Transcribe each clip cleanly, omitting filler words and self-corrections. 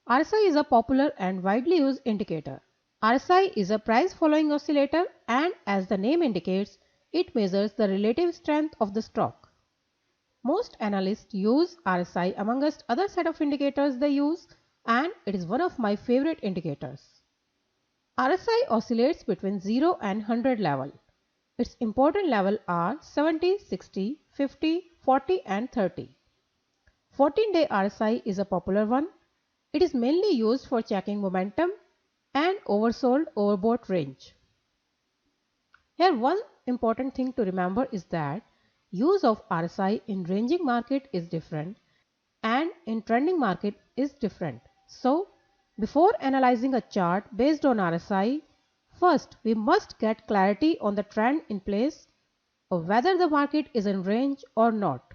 RSI is a popular and widely used indicator. RSI is a price following oscillator and as the name indicates, it measures the relative strength of the stock. Most analysts use RSI amongst other set of indicators they use, and it is one of my favorite indicators. RSI oscillates between 0 and 100 level. Its important levels are 70, 60, 50, 40 and 30. 14-day RSI is a popular one. It is mainly used for checking momentum and oversold overbought range. Here one important thing to remember is that use of RSI in ranging market is different and in trending market is different. So before analyzing a chart based on RSI, first we must get clarity on the trend in place or whether the market is in range or not.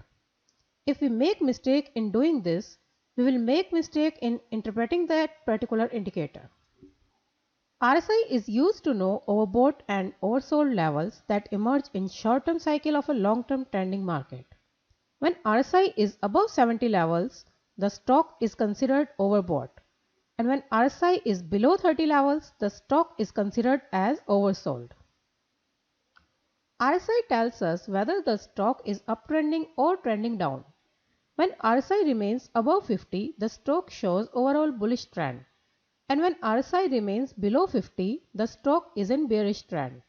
If we make mistake in doing this, we will make mistake in interpreting that particular indicator. RSI is used to know overbought and oversold levels that emerge in short-term cycle of a long-term trending market. When RSI is above 70 levels, the stock is considered overbought, and when RSI is below 30 levels, the stock is considered as oversold. RSI tells us whether the stock is uptrending or trending down. When RSI remains above 50, the stock shows overall bullish trend. And when RSI remains below 50, the stock is in bearish trend.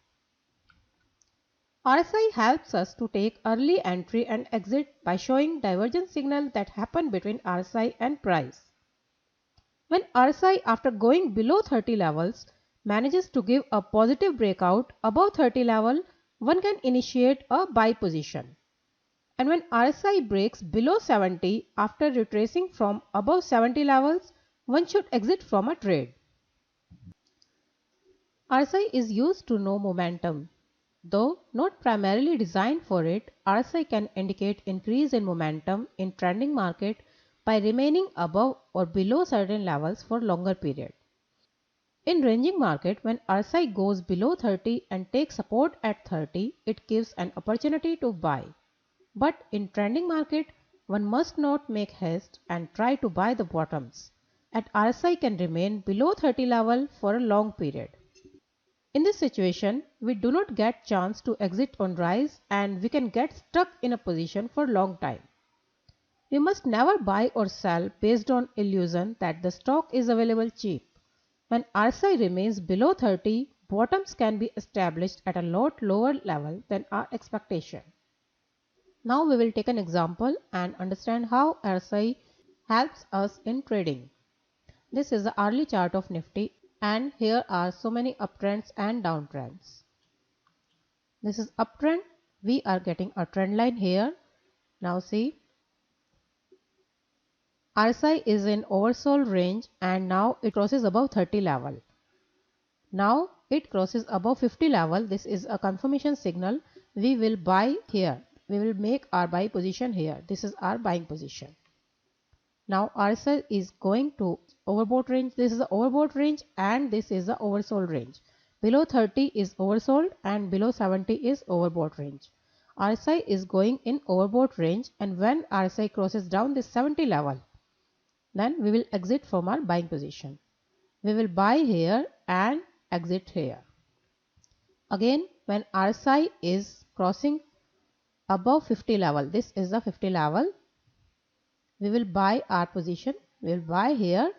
RSI helps us to take early entry and exit by showing divergence signal that happen between RSI and price. When RSI after going below 30 levels manages to give a positive breakout above 30 level, one can initiate a buy position. And when RSI breaks below 70 after retracing from above 70 levels, one should exit from a trade. RSI is used to know momentum. Though not primarily designed for it, RSI can indicate increase in momentum in trending market by remaining above or below certain levels for longer period. In ranging market, when RSI goes below 30 and takes support at 30, it gives an opportunity to buy. But in trending market, one must not make haste and try to buy the bottoms, and RSI can remain below 30 level for a long period. In this situation, we do not get chance to exit on rise and we can get stuck in a position for long time. We must never buy or sell based on illusion that the stock is available cheap. When RSI remains below 30, bottoms can be established at a lot lower level than our expectation. Now we will take an example and understand how RSI helps us in trading. This is the hourly chart of Nifty and here are so many uptrends and downtrends. This is uptrend. We are getting a trend line here. Now see, RSI is in oversold range and now it crosses above 30 level. Now it crosses above 50 level. This is a confirmation signal. We will buy here. We will make our buy position here. This is our buying position. Now RSI is going to overbought range. This is the overbought range and this is the oversold range. Below 30 is oversold and below 70 is overbought range. RSI is going in overbought range, and when RSI crosses down this 70 level, then we will exit from our buying position. We will buy here and exit here. Again, when RSI is crossing above 50 level, this is the 50 level, we will buy our position. We will buy here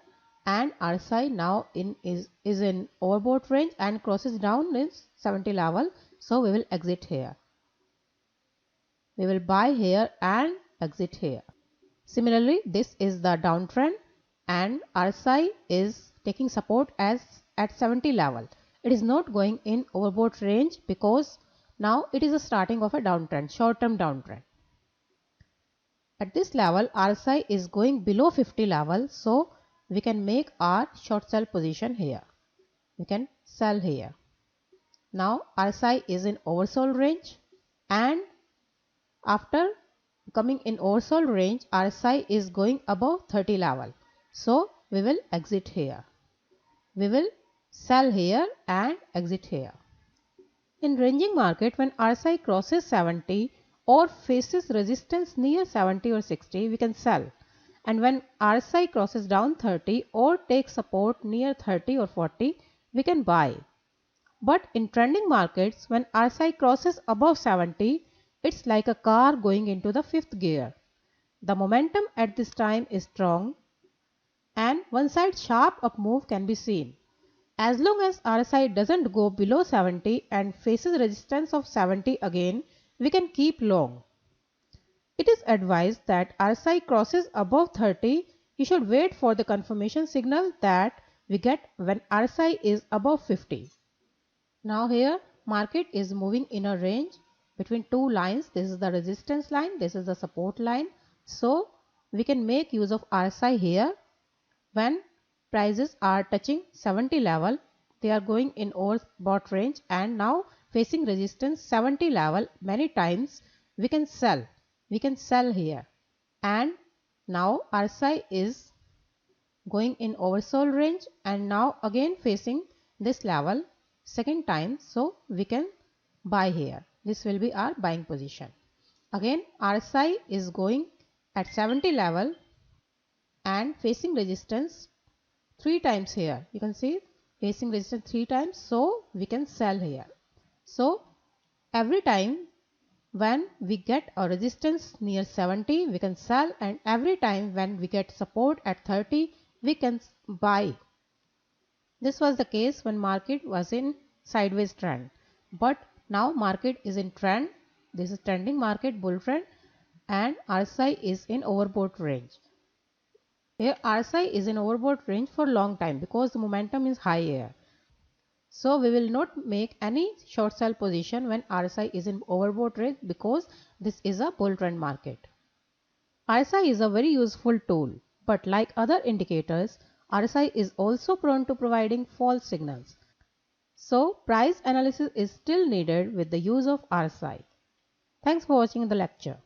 and RSI now is in overbought range and crosses down this 70 level. So we will exit here. We will buy here and exit here. Similarly, this is the downtrend and RSI is taking support as at 70 level. It is not going in overbought range because now it is a starting of a downtrend, short-term downtrend. At this level, RSI is going below 50 level, so we can make our short sell position here. We can sell here. Now RSI is in oversold range and after coming in oversold range, RSI is going above 30 level. So we will exit here. We will sell here and exit here. In ranging market, when RSI crosses 70 or faces resistance near 70 or 60, we can sell. and when RSI crosses down 30 or takes support near 30 or 40, we can buy. But in trending markets, when RSI crosses above 70, it's like a car going into the fifth gear. The momentum at this time is strong and one side sharp up move can be seen. As long as RSI doesn't go below 70 and faces resistance of 70 again, we can keep long. It is advised that RSI crosses above 30, you should wait for the confirmation signal that we get when RSI is above 50. Now here market is moving in a range between two lines. This is the resistance line, this is the support line. So we can make use of RSI here when prices are touching 70 level. They are going in overbought range and now facing resistance 70 level many times. We can sell. We can sell here. And now RSI is going in oversold range and now again facing this level second time, so we can buy here. This will be our buying position. Again RSI is going at 70 level and facing resistance 3 times here. You can see facing resistance 3 times, so we can sell here. So every time when we get a resistance near 70, we can sell, and every time when we get support at 30, we can buy. This was the case when market was in sideways trend, but now market is in trend. This is trending market, bull trend, and RSI is in overbought range. Here RSI is in overbought range for long time because the momentum is high here. So we will not make any short sell position when RSI is in overbought range because this is a bull trend market. RSI is a very useful tool, but like other indicators, RSI is also prone to providing false signals. So price analysis is still needed with the use of RSI. Thanks for watching the lecture.